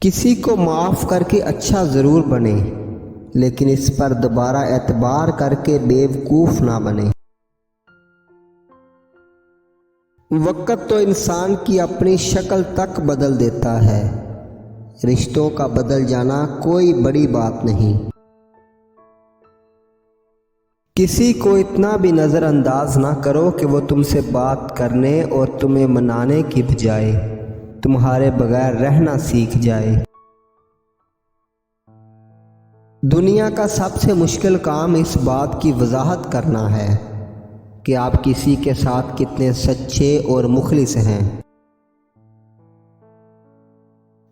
किसी को माफ़ करके अच्छा ज़रूर बने, लेकिन इस पर दोबारा एतबार करके बेवकूफ़ ना बने। वक़्त तो इंसान की अपनी शक्ल तक बदल देता है। रिश्तों का बदल जाना कोई बड़ी बात नहीं। किसी को इतना भी नज़रअंदाज ना करो कि वो तुमसे बात करने और तुम्हें मनाने की बजाय तुम्हारे बगैर रहना सीख जाए। दुनिया का सबसे मुश्किल काम इस बात की वजाहत करना है कि आप किसी के साथ कितने सच्चे और मुखलिस हैं।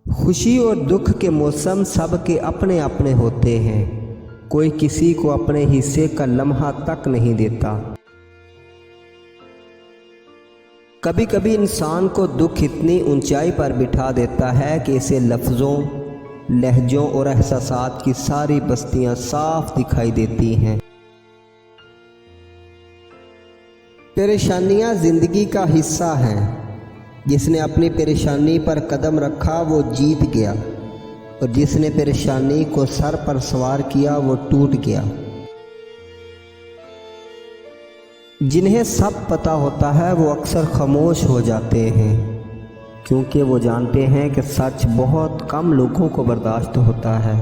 खुशी और दुख के मौसम सबके अपने अपने होते हैं। कोई किसी को अपने हिस्से का लम्हा तक नहीं देता। कभी कभी इंसान को दुख इतनी ऊंचाई पर बिठा देता है कि इसे लफ्ज़ों, लहजों और एहसासात की सारी बस्तियां साफ दिखाई देती हैं। परेशानियां ज़िंदगी का हिस्सा हैं। जिसने अपनी परेशानी पर कदम रखा वो जीत गया, और जिसने परेशानी को सर पर सवार किया वो टूट गया। जिन्हें सब पता होता है वो अक्सर खामोश हो जाते हैं, क्योंकि वो जानते हैं कि सच बहुत कम लोगों को बर्दाश्त होता है।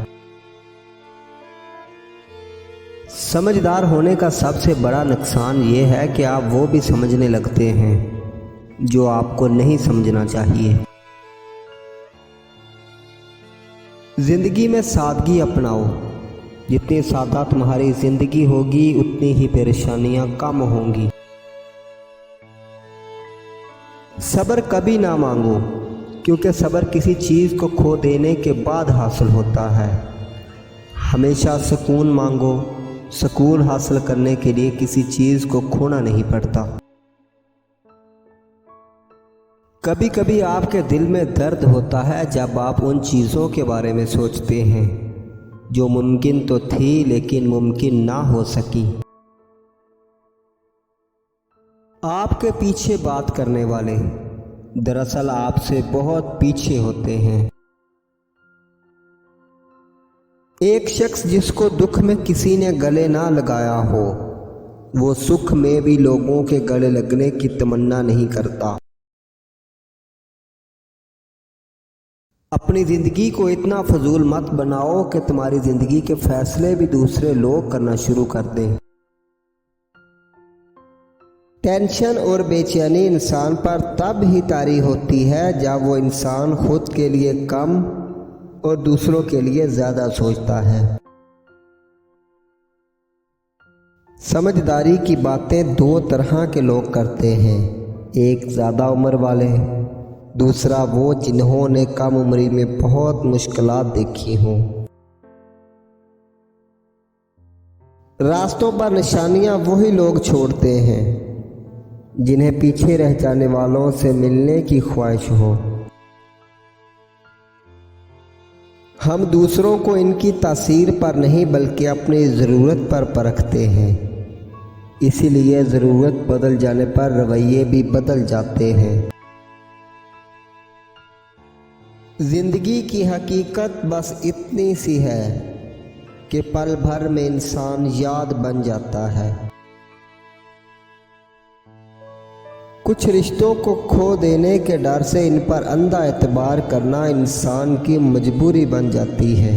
समझदार होने का सबसे बड़ा नुकसान ये है कि आप वो भी समझने लगते हैं जो आपको नहीं समझना चाहिए। ज़िंदगी में सादगी अपनाओ। जितनी सादा तुम्हारी ज़िंदगी होगी उतनी ही परेशानियां कम होंगी। सब्र कभी ना मांगो, क्योंकि सब्र किसी चीज़ को खो देने के बाद हासिल होता है। हमेशा सुकून मांगो। सुकून हासिल करने के लिए किसी चीज़ को खोना नहीं पड़ता। कभी कभी आपके दिल में दर्द होता है जब आप उन चीज़ों के बारे में सोचते हैं जो मुमकिन तो थी लेकिन मुमकिन ना हो सकी। आपके पीछे बात करने वाले दरअसल आपसे बहुत पीछे होते हैं। एक शख्स जिसको दुख में किसी ने गले ना लगाया हो, वो सुख में भी लोगों के गले लगने की तमन्ना नहीं करता। अपनी ज़िंदगी को इतना फजूल मत बनाओ कि तुम्हारी ज़िंदगी के फैसले भी दूसरे लोग करना शुरू कर दें। टेंशन और बेचैनी इंसान पर तब ही तारी होती है जब वो इंसान खुद के लिए कम और दूसरों के लिए ज़्यादा सोचता है। समझदारी की बातें दो तरह के लोग करते हैं, एक ज़्यादा उम्र वाले, दूसरा वो जिन्होंने कम उम्री में बहुत मुश्किलात देखी हों। रास्तों पर निशानियां वही लोग छोड़ते हैं जिन्हें पीछे रह जाने वालों से मिलने की ख्वाहिश हो। हम दूसरों को इनकी तासीर पर नहीं बल्कि अपनी ज़रूरत पर परखते हैं, इसीलिए ज़रूरत बदल जाने पर रवैये भी बदल जाते हैं। ज़िंदगी की हकीकत बस इतनी सी है कि पल भर में इंसान याद बन जाता है। कुछ रिश्तों को खो देने के डर से इन पर अंधा एतबार करना इंसान की मजबूरी बन जाती है।